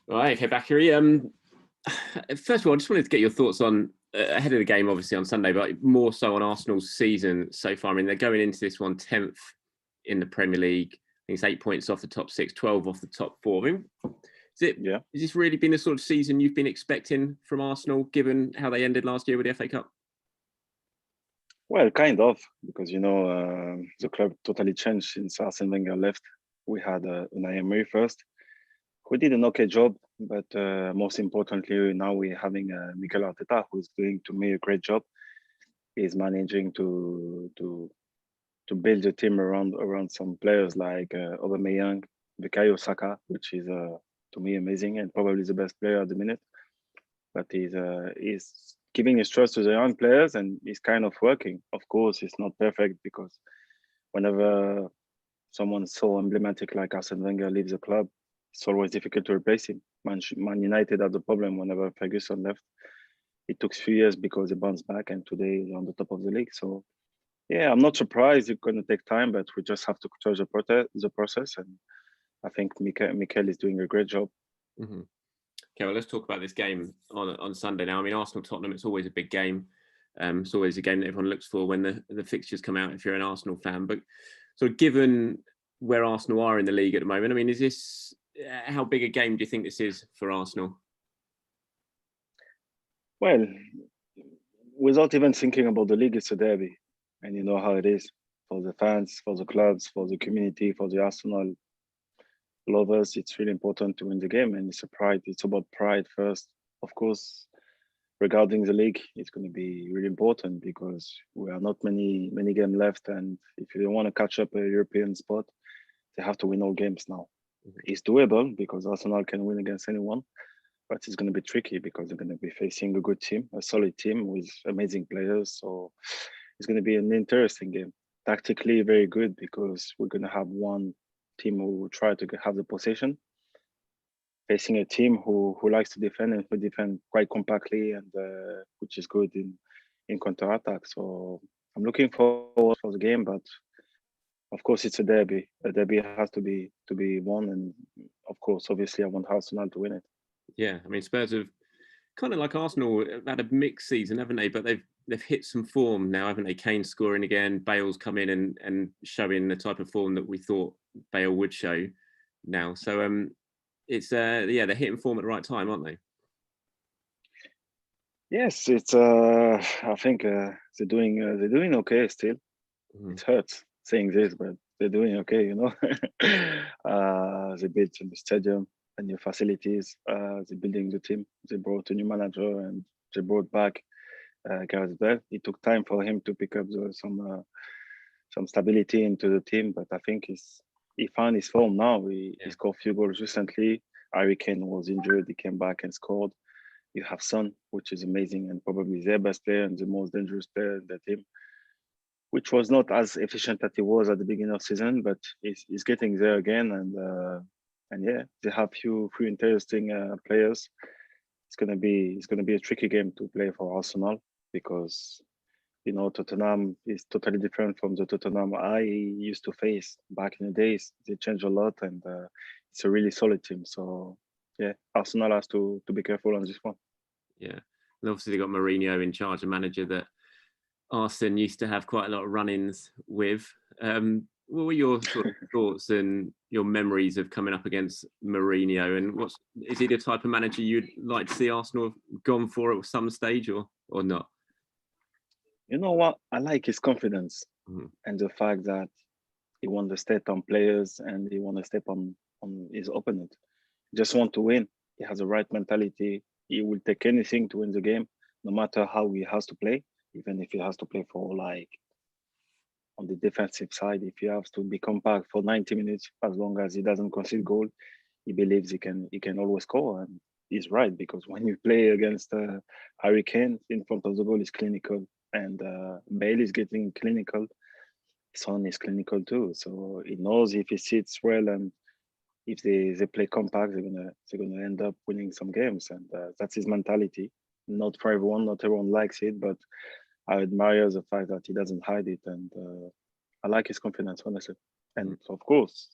All right, okay, Bacary. First of all, I just wanted to get your thoughts on ahead of the game, obviously on Sunday, but more so on Arsenal's season so far. I mean, they're going into this one 10th in the Premier League. I think it's 8 points off the top six, 12 off the top four. I mean, has this really been the sort of season you've been expecting from Arsenal, given how they ended last year with the FA Cup? Well, kind of, because the club totally changed since Arsene Wenger left. We had Unai Emery first, who did an okay job, but most importantly, now we're having Mikel Arteta, who's doing to me a great job. He's managing to build a team around some players like Aubameyang, Bacary Sagna, which is to me amazing and probably the best player at the minute. But he's giving his trust to the young players, and it's kind of working. Of course, it's not perfect because whenever someone so emblematic like Arsene Wenger leaves the club, it's always difficult to replace him. Man United had the problem whenever Ferguson left. It took a few years because they bounced back, and today they're on the top of the league. So, yeah, I'm not surprised it's going to take time, but we just have to trust the process. And I think Mikel is doing a great job. Mm-hmm. Okay, well, let's talk about this game on Sunday now. I mean, Arsenal-Tottenham, it's always a big game. It's always a game that everyone looks for when the fixtures come out if you're an Arsenal fan. But sort of given where Arsenal are in the league at the moment, I mean, is this how big a game do you think this is for Arsenal? Well, without even thinking about the league, it's a derby. And you know how it is for the fans, for the clubs, for the community, for the Arsenal lovers. It's really important to win the game, and it's a pride. It's about pride first. Of course, regarding the league, it's going to be really important because we are not many games left, and if you don't want to catch up a European spot, they have to win all games now. It's doable because Arsenal can win against anyone, but it's going to be tricky because they're going to be facing a good team, a solid team with amazing players. So it's going to be an interesting game. Tactically, very good because we're going to have one team who will try to have the possession, facing a team who likes to defend and who defend quite compactly, and which is good in counter attack. So I'm looking forward for the game, but of course it's a derby. A derby has to be won, and of course, obviously, I want Arsenal to win it. Yeah, I mean, Spurs have kind of like Arsenal have had a mixed season, haven't they? But they've hit some form now, haven't they? Kane scoring again, Bale's come in and showing the type of form that we thought Bale would show now. So it's they're hitting form at the right time, aren't they? Yes, it's I think they're doing okay still. Mm-hmm. It hurts saying this, but they're doing okay, you know. They built the stadium and new facilities. They're building the team. They brought a new manager and they brought back Gareth Bale. It took time for him to pick up some stability into the team, but I think he found his form now. He scored a few goals recently. Harry Kane was injured. He came back and scored. You have Son, which is amazing and probably their best player and the most dangerous player in the team, which was not as efficient as he was at the beginning of the season, but he's getting there again. And yeah, they have few interesting players. It's gonna be a tricky game to play for Arsenal because you know Tottenham is totally different from the Tottenham I used to face back in the days. They changed a lot, and it's a really solid team. So yeah, Arsenal has to be careful on this one. Yeah, and obviously they got Mourinho in charge, a manager that Arsene used to have quite a lot of run-ins with. What were your sort of thoughts and your memories of coming up against Mourinho? And is he the type of manager you'd like to see Arsenal have gone for at some stage or not? You know what? I like his confidence and the fact that he want to step on players and he want to step on his opponent. He just want to win. He has the right mentality. He will take anything to win the game, no matter how he has to play. Even if he has to play for like on the defensive side, if he has to be compact for 90 minutes, as long as he doesn't concede goal, he believes he can always score. And he's right, because when you play against Harry Kane in front of the goal is clinical, and Bale is getting clinical. Son is clinical too, so he knows if he sits well and if they play compact, they're gonna end up winning some games, and that's his mentality. Not for everyone, not everyone likes it, but I admire the fact that he doesn't hide it, and I like his confidence, honestly. And of course,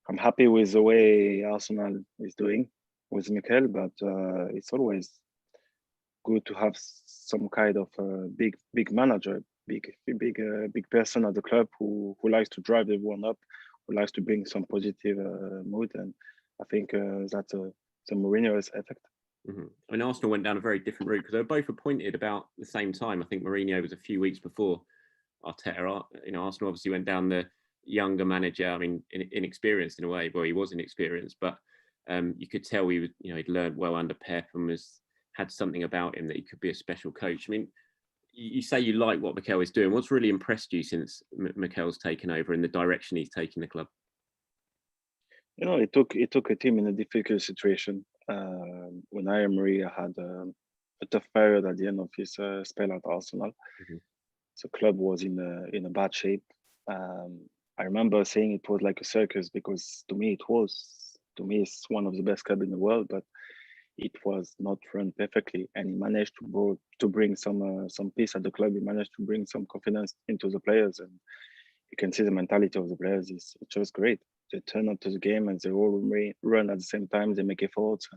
I'm happy with the way Arsenal is doing with Mikel, but it's always good to have some kind of big manager, big person at the club who likes to drive everyone up, who likes to bring some positive mood, and I think that's the Mourinho's effect. Mm-hmm. I mean, Arsenal went down a very different route because they were both appointed about the same time. I think Mourinho was a few weeks before Arteta. You know, Arsenal obviously went down the younger manager. I mean, inexperienced in a way. Well, he was inexperienced, but you could tell he was, you know, he'd learned well under Pep and had something about him that he could be a special coach. I mean, you say you like what Mikel is doing. What's really impressed you since Mikel's taken over and the direction he's taking the club? You know, it took a team in a difficult situation. When Emery had a tough period at the end of his spell at Arsenal, the club was in a bad shape. I remember saying it was like a circus because to me it's one of the best clubs in the world, but it was not run perfectly, and he managed to bring some peace at the club. He managed to bring some confidence into the players, and you can see the mentality of the players is just great. They turn up to the game and they all run at the same time. They make efforts,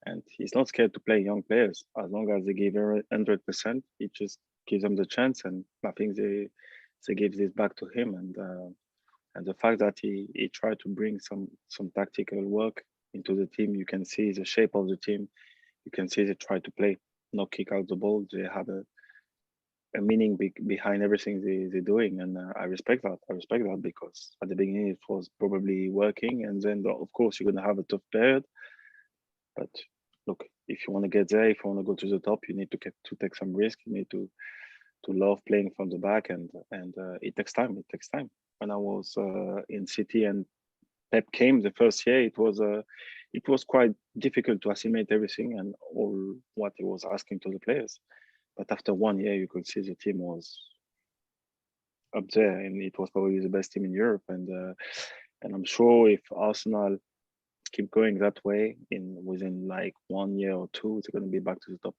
and he's not scared to play young players as long as they give 100%. He just gives them the chance, and I think they give this back to him, and the fact that he tried to bring some tactical work into the team. You can see the shape of the team. You can see they try to play, not kick out the ball. They have a meaning behind everything they're doing, and I respect that. I respect that because at the beginning it was probably working, and then of course you're gonna have a tough period. But look, if you want to get there, if you want to go to the top, you need to take some risk. You need to love playing from the back, and it takes time. It takes time. When I was in City and Pep came the first year, it was quite difficult to assimilate everything and all what he was asking to the players. But after 1 year, you could see the team was up there, and it was probably the best team in Europe. And I'm sure if Arsenal keep going that way, within like 1 year or two, they're going to be back to the top.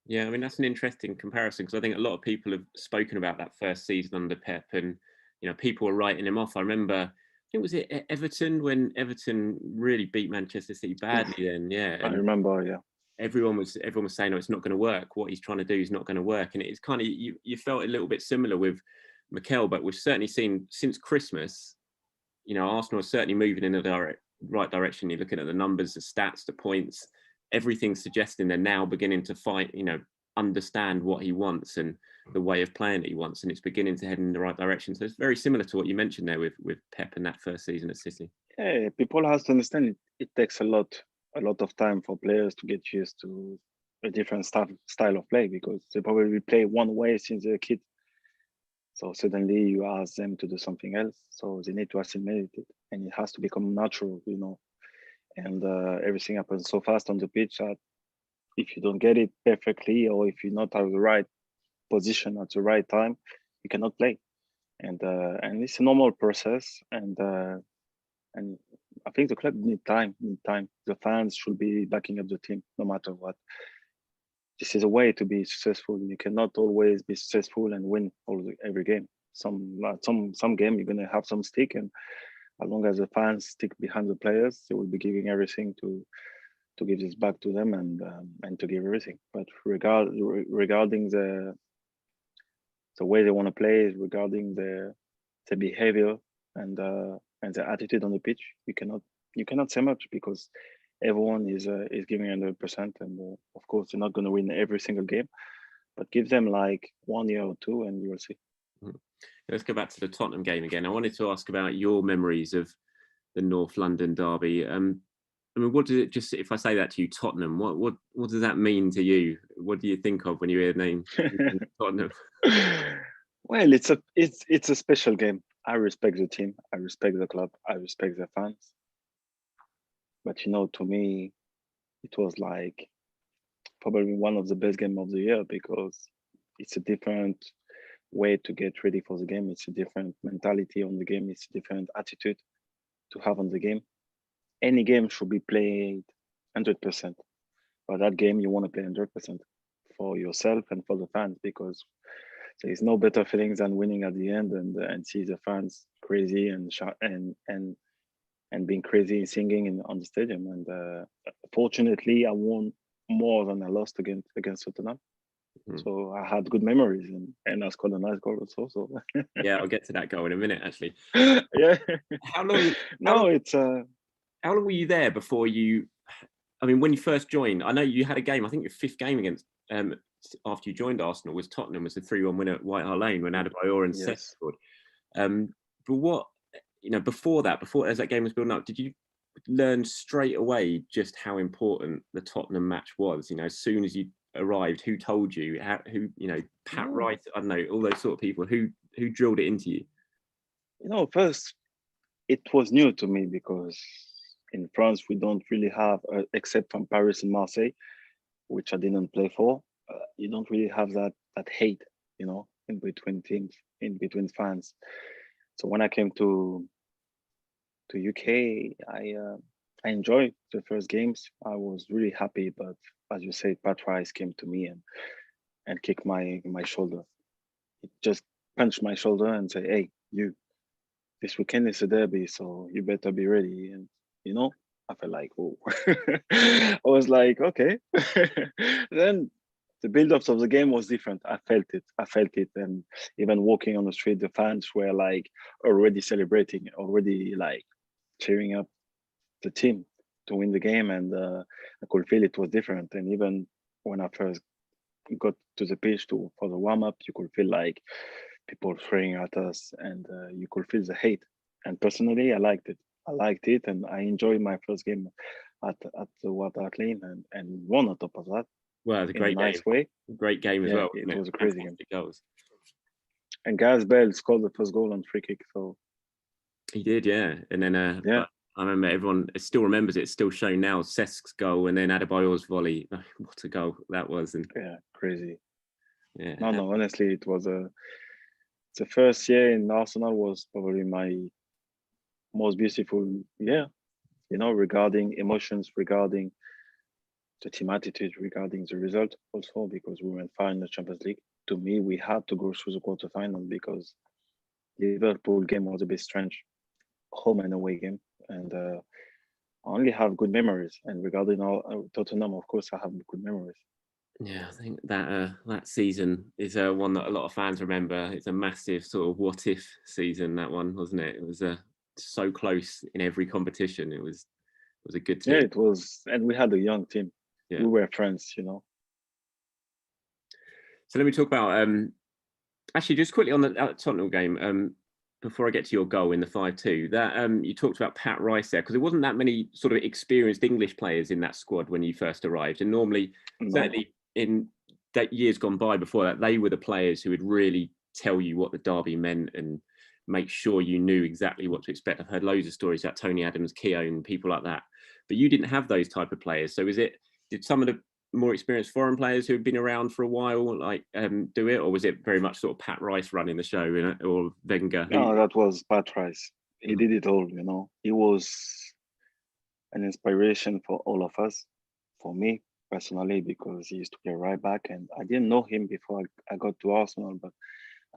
Yeah, I mean that's an interesting comparison because I think a lot of people have spoken about that first season under Pep, and you know people were writing him off. I remember, I think was it Everton when Everton really beat Manchester City badly. Then yeah, I remember, yeah. Everyone was saying, "No, it's not going to work. What he's trying to do is not going to work." And it's kind of you felt a little bit similar with Mikel, but we've certainly seen since Christmas, you know, Arsenal are certainly moving in the right direction. You're looking at the numbers, the stats, the points, everything's suggesting they're now beginning to fight, you know, understand what he wants and the way of playing that he wants, and it's beginning to head in the right direction. So it's very similar to what you mentioned there with Pep and that first season at City. Yeah, people have to understand it takes a lot of time for players to get used to a different style of play because they probably play one way since they're a kid. So suddenly you ask them to do something else, so they need to assimilate it, and it has to become natural, you know. And everything happens so fast on the pitch that if you don't get it perfectly or if you're not at the right position at the right time, you cannot play. And it's a normal process, and I think the club need time. The fans should be backing up the team no matter what. This is a way to be successful. You cannot always be successful and win every game. Some game you're gonna have some stick, and as long as the fans stick behind the players, they will be giving everything to give this back to them and to give everything. But regarding the way they want to play, regarding the behavior and the attitude on the pitch, you cannot say much because everyone is giving 100%, and of course they're not going to win every single game, but give them like 1 year or two, and you will see. Let's go back to the Tottenham game again. I wanted to ask about your memories of the North London derby. I mean, what does it just if I say that to you, Tottenham? What does that mean to you? What do you think of when you hear the name Tottenham? Well, it's a special game. I respect the team. I respect the club. I respect the fans. But you know, to me, it was like probably one of the best game of the year because it's a different way to get ready for the game. It's a different mentality on the game. It's a different attitude to have on the game. Any game should be played 100%. But that game, you want to play 100% for yourself and for the fans because there is no better feelings than winning at the end and see the fans crazy and and being crazy singing on the stadium. And fortunately, I won more than I lost against Tottenham. So I had good memories, and I scored a nice goal also. So Yeah, I'll get to that goal in a minute, actually. yeah. How long? How long were you there before you? I mean, when you first joined, I know you had a game. I think your fifth game against after you joined Arsenal was Tottenham, was the 3-1 win at White Hart Lane when Adebayor and Cesc scored. But what, before that, as that game was building up, did you learn straight away just how important the Tottenham match was? As soon as you arrived, who told you? Pat Rice, I don't know, all those sort of people. Who drilled it into you? First it was new to me because in France we don't really have, except from Paris and Marseille, which I didn't play for. You don't really have that hate, in between teams, in between fans. So when I came to UK, I enjoyed the first games. I was really happy, but as you said, Pat Rice came to me and kicked my shoulder. He just punched my shoulder and said, "Hey, you, this weekend is a derby, so you better be ready." And I felt like, oh, I was like, okay. Then the build-ups of the game was different. I felt it, and even walking on the street, the fans were like already celebrating, already like cheering up the team to win the game, and I could feel it was different. And even when I first got to the pitch for the warm-up, you could feel like people throwing at us, and you could feel the hate. And personally, I liked it, and I enjoyed my first game at the White Hart Lane, and won on top of that. Well, it's a great nice game. way. Great game as well. It was a crazy game. Goals. And Gareth Bale scored the first goal on free kick. So he did, yeah. And then I remember everyone still remembers it. It's still shown now. Cesc's goal and then Adebayor's volley. Oh, what a goal that was! And crazy. Yeah. No. Honestly, it was the first year in Arsenal was probably my most beautiful year. Regarding emotions, regarding the team attitude, regarding the result, also because we went far in the Champions League. To me, we had to go through the quarterfinal because Liverpool game was a bit strange, home and away game, and I only have good memories. And regarding Tottenham, of course, I have good memories. Yeah, I think that season is one that a lot of fans remember. It's a massive sort of what if season, that one, wasn't it? It was so close in every competition. It was a good team. Yeah, it was, and we had a young team. Yeah. We were friends, So let me talk about actually just quickly on the Tottenham game. Before I get to your goal in the 5-2, that you talked about Pat Rice there, because there wasn't that many sort of experienced English players in that squad when you first arrived, and normally, certainly in that years gone by before that, they were the players who would really tell you what the derby meant and make sure you knew exactly what to expect. I've heard loads of stories about Tony Adams, Keown, people like that, but you didn't have those type of players. So did some of the more experienced foreign players who had been around for a while do it, or was it very much sort of Pat Rice running the show, or Wenger? No, that was Pat Rice. He did it all. He was an inspiration for all of us, for me personally, because he used to play right back, and I didn't know him before I got to Arsenal, but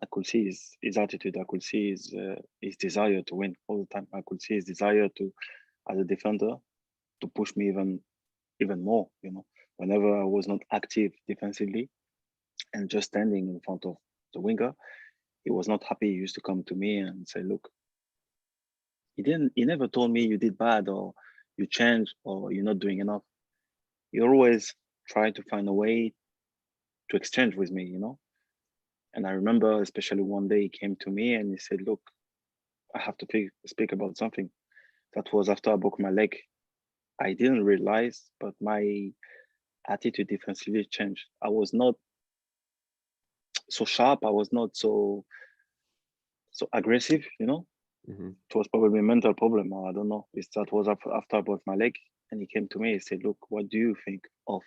I could see his attitude. I could see his desire to win all the time. I could see his desire to, as a defender, to push me even more. Whenever I was not active defensively and just standing in front of the winger, he was not happy. He used to come to me and say, "Look," he never told me you did bad or you changed or you're not doing enough. He always tried to find a way to exchange with me, And I remember especially one day he came to me and he said, "Look, I have to speak about something." That was after I broke my leg. I didn't realize, but my attitude defensively changed. I was not so sharp. I was not so aggressive, Mm-hmm. It was probably a mental problem. I don't know. That was after I broke my leg. And he came to me and said, "Look, what do you think of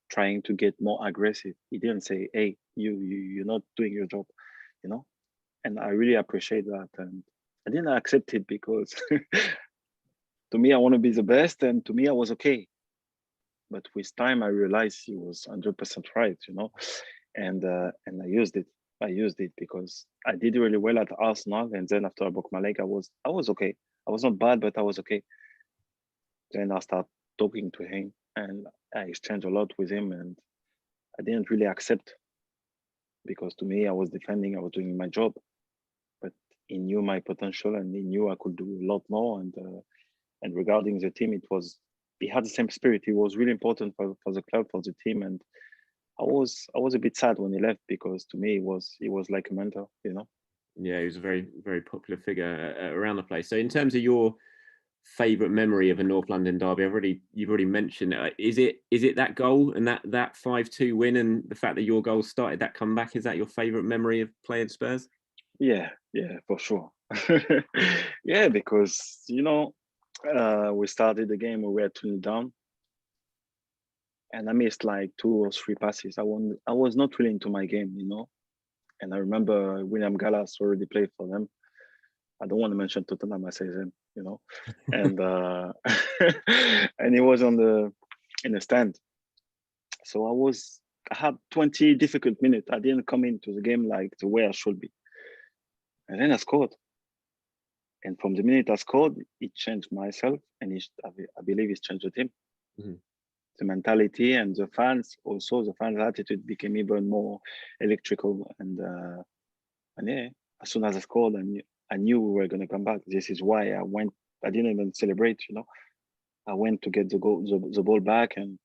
trying to get more aggressive?" He didn't say, "Hey, you're not doing your job," And I really appreciate that. And I didn't accept it because to me, I want to be the best. And to me, I was okay. But with time, I realized he was 100% right, And I used it. I used it because I did really well at Arsenal, and then after I broke my leg, I was okay. I was not bad, but I was okay. Then I started talking to him, and I exchanged a lot with him, and I didn't really accept because to me, I was defending, I was doing my job, but he knew my potential, and he knew I could do a lot more. And regarding the team, he had the same spirit. He was really important for the club, for the team, and I was a bit sad when he left because to me he was like a mentor, you know. Yeah, he was a very, very popular figure around the place. So, in terms of your favourite memory of a North London derby, you've already mentioned it. Is it that goal and that 5-2 win, and the fact that your goal started that comeback? Is that your favourite memory of playing Spurs? Yeah, for sure. Yeah, because we started the game, we were 2 down, and I missed like 2 or 3 passes. I was not really into my game, you know. And I remember William Gallas already played for them. I don't want to mention Tottenham, I say them, you know. And and he was in the stand. So I had 20 difficult minutes. I didn't come into the game like the way I should be. And then I scored. And from the minute I scored, it changed myself, and I believe it's changed the team. Mm-hmm. The mentality and the fans, also the fans' attitude became even more electrical. And yeah, as soon as I scored, I knew we were going to come back. This is why I went. I didn't even celebrate, you know. I went to get the ball back, and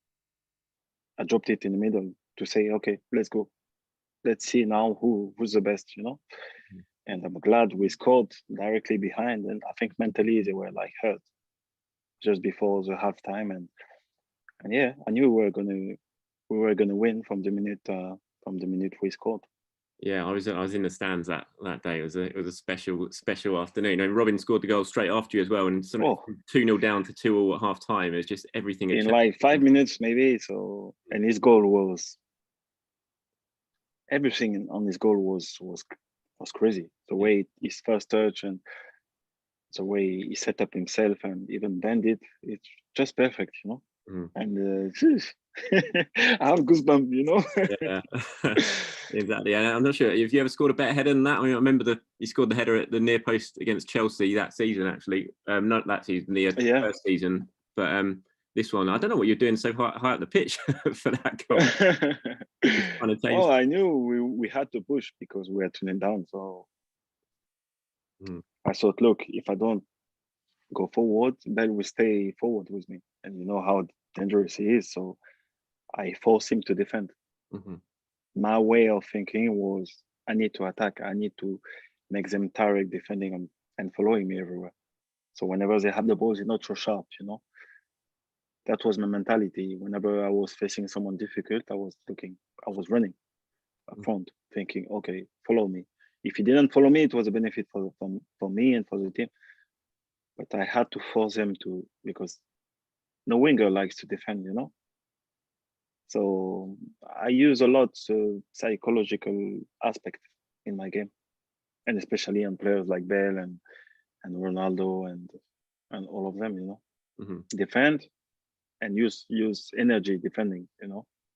I dropped it in the middle to say, okay, let's go. Let's see now who's the best, you know. Mm-hmm. And I'm glad we scored directly behind. And I think mentally they were like hurt just before the halftime. And yeah, I knew we were gonna win from the minute we scored. Yeah, I was in the stands that day. It was a special afternoon. And Robin scored the goal straight after you as well, and 2-0 down to 2-2 at half time. It was just everything in like 5 minutes maybe. So, and his goal was everything on his goal was crazy. The way his first touch and the way he set up himself and even bend it's just perfect, you know. Mm. And I have goosebumps, you know. Yeah, exactly. And I'm not sure if you ever scored a better header than that. I mean, I remember you scored the header at the near post against Chelsea that season, actually. Not that season, the first season, but this one, I don't know what you're doing so high up the pitch for that goal. Well, I knew we had to push because we were turning down. So I thought, look, if I don't go forward, Ben will stay forward with me, and you know how dangerous he is. So I forced him to defend. Mm-hmm. My way of thinking was, I need to attack. I need to make them tired defending and following me everywhere. So whenever they have the ball, they're not so sharp, you know. That was my mentality. Whenever I was facing someone difficult, I was running up front, thinking, okay, follow me. If he didn't follow me, it was a benefit for me and for the team. But I had to force them to, because no winger likes to defend, you know. So I use a lot psychological aspect in my game, and especially on players like Bale and Ronaldo and all of them, you know. Mm-hmm. Defend and use energy defending, you know.